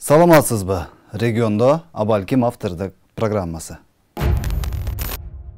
Саламатсызбы? Региондо Абалким автордук программасы.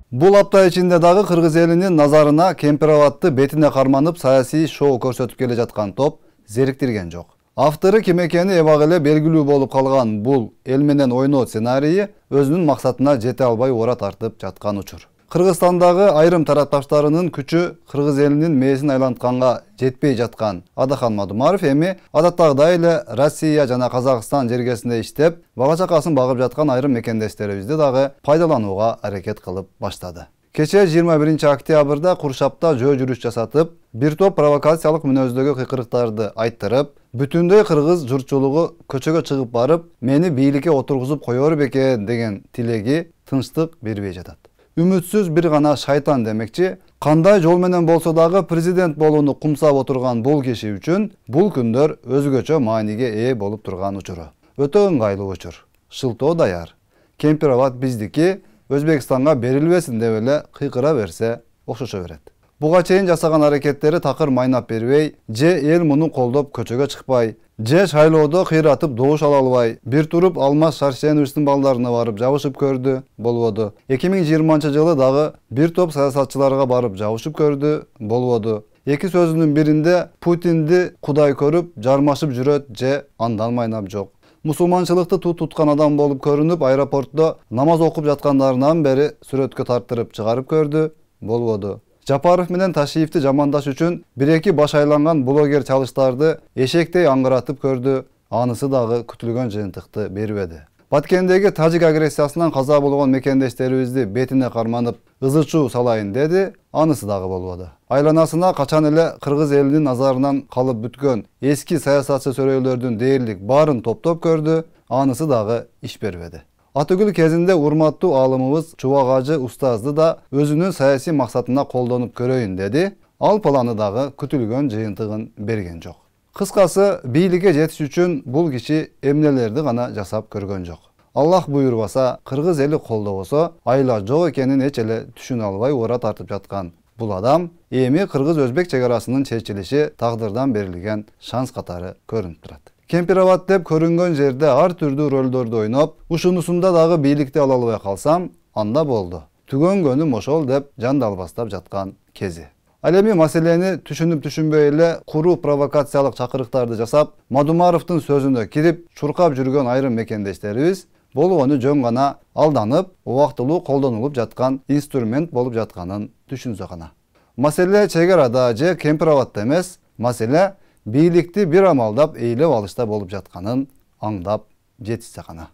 Бул апта ичинде дагы кыргыз элинин назарына Кемпироватты бетине карманып саясий шоу көрсөтүп келе жаткан топ зериктирген жок. Автору ким экени эбак эле белгилүү болуп калган бул эл менен ойноо сценарийи өзүнүн максатына жете албай ора тартып жаткан учур. Кыргызстандагы айрым тарапташтарынын күчү кыргыз элинин мээсин айлантканга жетпей жаткан Адахан Мадумаров эми адаттагыдай эле Россия жана Казакстан жергесинде иштеп, бала чакасын багып жаткан айрым мекендештерибизди дагы пайдаланууга аракет кылып баштады. Кече 21 октябрда Куршапта жөө жүрүш жасатып, бир топ провокациялык мүнөздөгү кыйкырыктарды айттырып, бүтүндөй кыргыз журтчулугу көчөгө чыгып барып, мени бийликке отургузуп коёр бекен деген тилеги тынчтык бербей жатат. Үмүтсүз бир гана шайтан демекчи, кандай жол менен болсо дагы президент болууну кумсап отурган бул киши үчүн бул күндөр өзгөчө мааниге ээ болуп турган учуру. Өтө ыңгайлуу учур. Шылтоо даяр. Кемпироват биздики, Өзбекстанга берилбесин деп эле кыйкыра берсе окшошо берет. Буга чейин жасаган аракеттери такыр майнап бербей, же эл муну колдоп көчөгө чыкпай, же шайлоодо кыйратып добуш ала албай, бир туруп Алмаз Шаршеновичтин балдарына барып жабышып көрдү, болбоду. 2020 жылы дагы бир топ саясатчыларга барып жабышып көрдү, болбоду. Эки сөзүнүн биринде Путинди кудай көрүп жармашып жүрөт, же андан майнап жок. Мусулманчылыкты туткан адам болуп көрүнүп, аэропортто намаз окуп жаткандарынан бери сүрөткө тартырып чыгарып көрдү, болбоду. Жапаров менен Ташиевти жамандаш үчүн бир-эки баш айланган блогер чалыштарды эшектей аңгыратып көрдү, анысы дагы күтүлгөн жыйынтыкты бербеди. Баткендеги тажик агрессиясынан каза болгон мекендештерибизди бетине карманып ызы-чуу салайын деди, анысы дагы болбоду. Айланасына качан эле кыргыз элинин назарынан калып бүткөн эски саясатчы сөрөйлөрдүн дээрлик баарын топтоп көрдү, анысы дагы иш бербеди. Атөгүл кезинде урматтуу аалымыбыз Чубак Ажы устазды да өзүнүн саясий максатына колдонуп көрөйүн деди, ал планы дагы күтүлгөн жыйынтыгын берген жок. Кыскасы, бийликке жетиш үчүн бул киши эмнелерди гана жасап көргөн жок. Аллах буйрбаса, кыргыз эли колдобосо, айла жок экенин эч эле түшүнө албай ора тартып жаткан бул адам эми кыргыз-өзбек чек арасынын чечилиши тагдырдан берилген шанс катары көрүнүп турат. Кемпироват деп көрүнгөн жерде ар түрдүү ролдорду ойноп, ушунусунда дагы бийликти ала албай калсам, анда болду. Түгөнгөнүм ошол деп жандалбастап жаткан кези. Ал эми маселени түшүнүп-түшүнбөй эле куруу провокациялык чакырыктарды жасап, Мадумаровдун сөзүнө кирип, чуркап жүргөн айрым мекендештерибиз болгону жөн гана алданып, убактылуу колдонулуп жаткан инструмент болуп жатканын түшүнсө гана. Маселе чек арада же Кемпироватта эмес, маселе бийликти бир амалдап эйлеп алышта болуп жатканын аңдап жетишсе гана.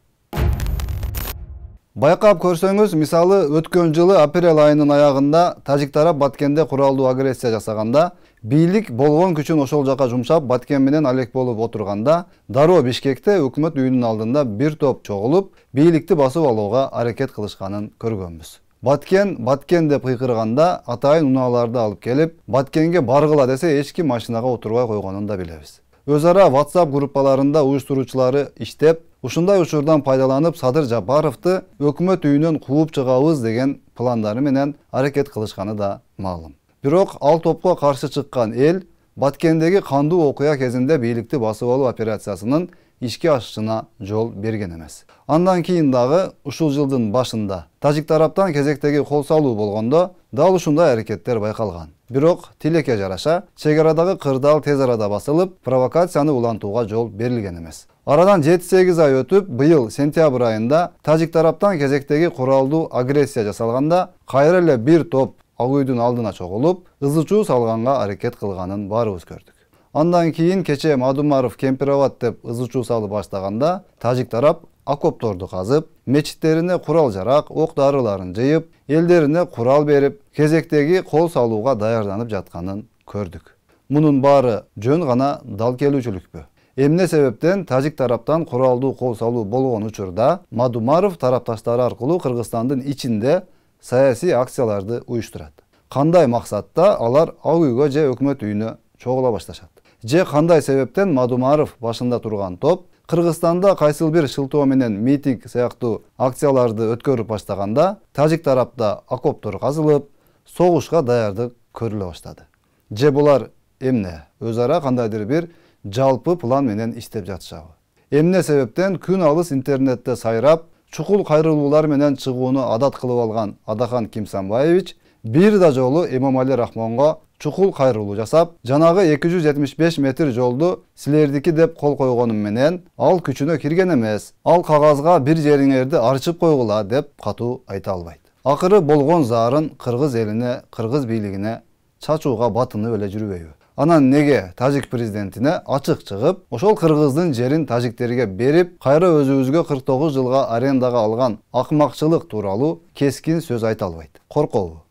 Байкап көрсөңүз, мисалы өткөн жылы апрель айынын аягында тажик тарап Баткенде куралдуу агрессия жасаганда, бийлик болгон күчүн ошол жака жумшап, Баткен менен алек болуп отурганда, дароо Бишкекте өкмөт үйүнүн алдында бир топ чогулуп, бийликти басып алууга аракет кылышканын көргөнбүз. Баткен деп кыйкырганда атайын унааларды алып келип, Баткенге баргыла десе эч ким машинага отурбай койгонун да билебиз. Өз ара WhatsApp группаларында уюштуруучулары иштеп, ушундай учурдан пайдаланып Садыр Жапаровду өкмөт үйүнөн кууп чыгабыз деген пландары менен аракет кылышканы да маалым. Бирок ал топко каршы чыккан эл Баткендеги кандуу окуя кезинде бийликти басып алуу операциясынын ишке ашышына жол берген эмес. Андан кийин дагы ушул жылдын башында тажик тараптан кезектеги кол салуу болгондо дал ушундай аракеттер байкалган. Бирок тилекке жараша, чек арадагы кырдаал тез арада басылып, провокацияны улантууга жол берилген эмес. Арадан 7-8 ай өтүп, быйыл сентябрь айында тажик тараптан кезектеги куралдуу агрессия жасалганда, кайра эле бир топ ак үйдүн алдына чогулуп, ызы-чуу салганга аракет кылганын баарыбыз көрдүк. Андан кийин кече Мадумаров Кемпироват деп ызы-чуу салып баштаганда, тажик тарап окопторду казып, мечиттерине курал-жарак, ок-дарыларын жыйып, элдерине курал берип, кезектеги кол салууга даярданып жатканын көрдүк. Мунун баары жөн гана дал келүүчүлүкпү? Эмне себептен тажик тараптан куралдуу кол салуу болгон учурда Мадумаров тарапташтары аркылуу Кыргызстандын ичинде саясий акцияларды уюштурат? Кандай максатта алар ак үйгө же өкмөт үйүнө чогула башташат? Же кандай себептен Мадумаров башында турган топ Кыргызстанда кайсыл бир шылтоо менен митинг сыяктуу акцияларды өткөрүп баштаганда, тажик тарапта окоптор казылып, согушка даярдык көрүлө баштады? Же булар эмне? Өз ара кандайдыр бир жалпы план менен иштеп жатышабы? Эмне себептен күн алыс интернетте сайрап, чукул кайрылуулар менен чыгууну адат кылып алган Адахан Кимсанбаевич бир да жолу Эмомали Рахмонго чукул кайрылуу жасап, жанагы 275 метр жолду силердики деп кол койгонум менен ал күчүнө кирген эмес. Ал кагазга бир жериңерди арчып койгула деп катуу айта албайт. Акыры болгон заарын кыргыз элине, кыргыз бийлигине чачууга батынып эле жүрбөйбү? Анан неге тажик президентине ачык чыгып, ошол кыргыздын жерин тажиктерге берип, кайра өзүбүзгө 49 жылга арендага алган акмакчылык тууралуу кескин сөз айта албайт? Коркобу?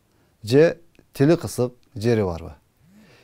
Же тили кысык жери барбы?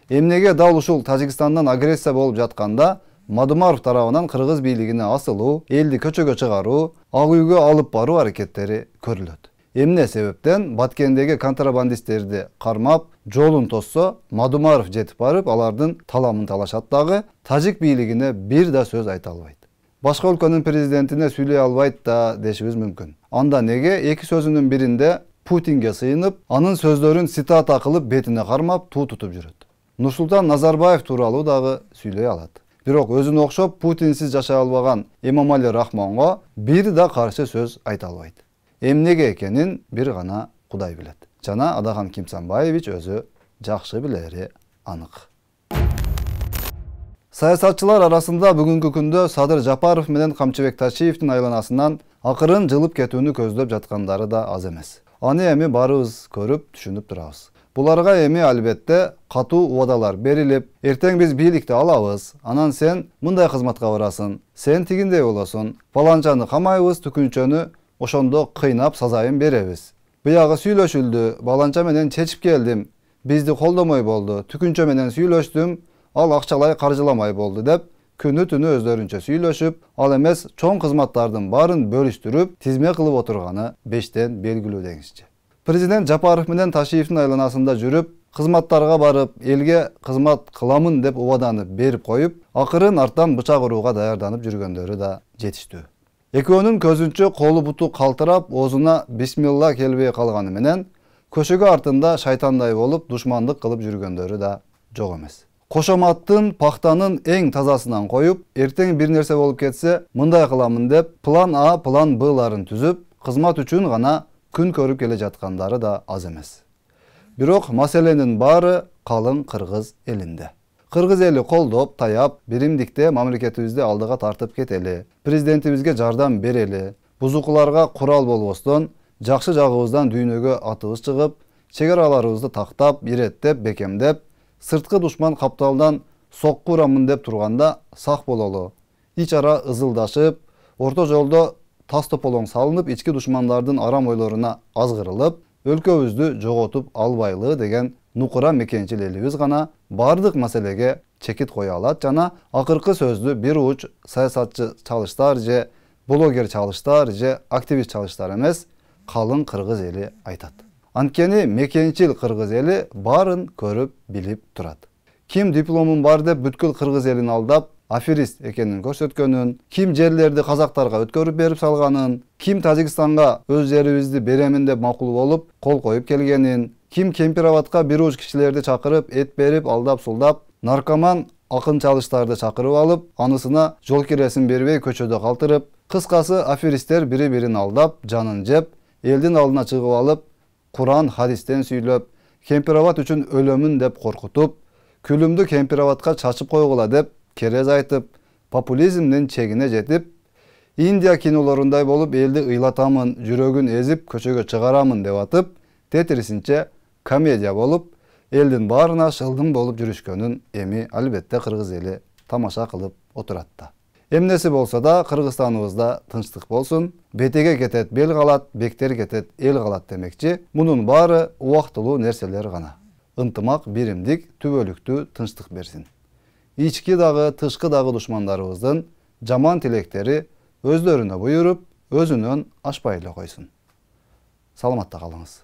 Эмнеге дал ушул Тажикстандан агрессия болуп жатканда Мадумаров тарабынан кыргыз бийлигине асылуу, элди көчөгө чыгаруу, ак үйгө алып баруу аракеттери көрүлөт? Эмне себептен Баткендеги контрабандисттерди кармап, жолун тосса, Мадумаров жетип барып, алардын таламын талашат дагы, тажик бийлигине бир да сөз айта албайт? Башка өлкөнүн президентине сүйлөй албайт да дешибиз мүмкүн. Анда неге эки сөзүнүн биринде Путинге сыйынып, анын сөздөрүн цитата кылып бетине кармап туу тутуп жүрөт? Нурсултан Назарбаев тууралуу дагы сүйлөй алат. Бирок өзүнө окшоп Путинсиз жашай албаган Эмомали Рахмонго бир да каршы сөз айта албайт. Эмнеге экенин бир гана Кудай билет. Жана Адахан Кимсанбаевич өзү жакшы билери анык. Саясатчылар арасында бүгүнкү күндө Садыр Жапаров менен Камчыбек Тачиевдин айланасынан акырын жылып кетүүнү көздөп жаткандары да аз эмес. Аны эми баарыбыз көрүп, түшүнүп турабыз. Буларга эми албетте катуу убадалар берилип, эртең биз бийликти алабыз, анан сен мындай кызматка барасың, сен тигиндей болосуң, паланчаны камайбыз, түкүнчөнү ошондо кыйнап сазайын беребиз. Буягы сүйлөшүлдү, баланча менен чечип келдим, бизди колдомой болду, түкүнчө менен сүйлөштүм, ал акчалай каржыламай болду деп күнү түнү өздөрүнчө сүйлөшүп, ал эмес чоң кызматтардын баарын бөлүштүрүп, тизме кылып отурганы бештен белгилүү деңизчи. Президент Жапаров менен Ташиевдин айланасында жүрүп, кызматтарга барып, элге кызмат кыламын деп убаданы берип коюп, акырын арттан бычак урууга даярданып жүргөндөрү да жетиштүү. Экөөнүн көзүнчө колу буту калтырап, оозуна бисмилла келбей калганы менен, көшөгө артында шайтандай болуп, душмандык кылып жүргөндөрү да жок эмес. Кошоматтын, пахтанын эң тазасынан коюп, эртең бир нерсе болуп кетсе, мындай кыламын деп, план А, план Б'ларын түзүп, кызмат үчүн гана күн көрүп келе жаткандары да аз эмес. Бирок маселенин баары калың кыргыз элинде. Кыргыз эли колдоп, таяп, биримдикте мамлекетибизди алдыга тартып кетели, президентибизге жардам берели, бузукуларга курал болбостон, жакшы жагыбыздан дүйнөгө атыбыз чыгып, чек араларыбызды тактап, иреттеп, бекемдеп, сырткы душман капталдан сокку урамын деп турганда сак бололу. Ич ара ызылдашып, орто жолдо тас тополоң салынып, ички душмандардын арам ойлоруна азгырылып, өлкөбүздү жоготуп албайлы деген нукура мекенчил элибиз гана бардык маселеге чекит кое алат жана акыркы сөздү бир уч саясатчы чалыштар же блогер чалыштар же активист чалыштар эмес, калың кыргыз эли айтат. Анткени мекенчил кыргыз эли баарын көрүп билип турат. Ким дипломун бар деп бүткүл кыргыз элин алдап, аферист экенин көрсөткөнүн, ким жерлерди казактарга өткөрүп берип салганын, ким Тажикстанга өз жерибизди беремин деп макул болуп, кол коюп келгенин, ким Кемпироватка бир уч кишилерди чакырып, эт берип, алдап сулдап, наркоман акын чалыштарды чакырып алып, анысына жол киресин бербей көчөдө калтырып, кыскасы аферисттер бири-бирин алдап, жанын жеп, элдин алдына чыгып алып, Куран, хадистен сүйлөп, Кемпироват үчүн өлөмүн деп коркутуп, күлүмдү Кемпироватка чачып койгула деп керез айтып, популизмдин чегине жетип, Индия кинолорундай болуп элди ыйлатамын, жүрөгүн эзип, көчөгө чыгарамын деп атып, тетрисинче комедия болуп, элдин баарына шылдың болуп жүрүшкөнүн эми албетте кыргыз эли тамаша кылып отурат да. Эмнеси болсо да Кыргызстаныбызда тынчтык болсун, бетеге кетет бел калат, бектер кетет эл калат демекчи. Мунун баары убактылуу нерселер гана. Ынтымак, биримдик, түбөлүктүү тынчтык берсин. Ички дагы, тышкы дагы душмандарыбыздын жаман тилектери өздөрүнө буйруп, өзүнөн ашпай эле койсун. Саламатта калыңыз.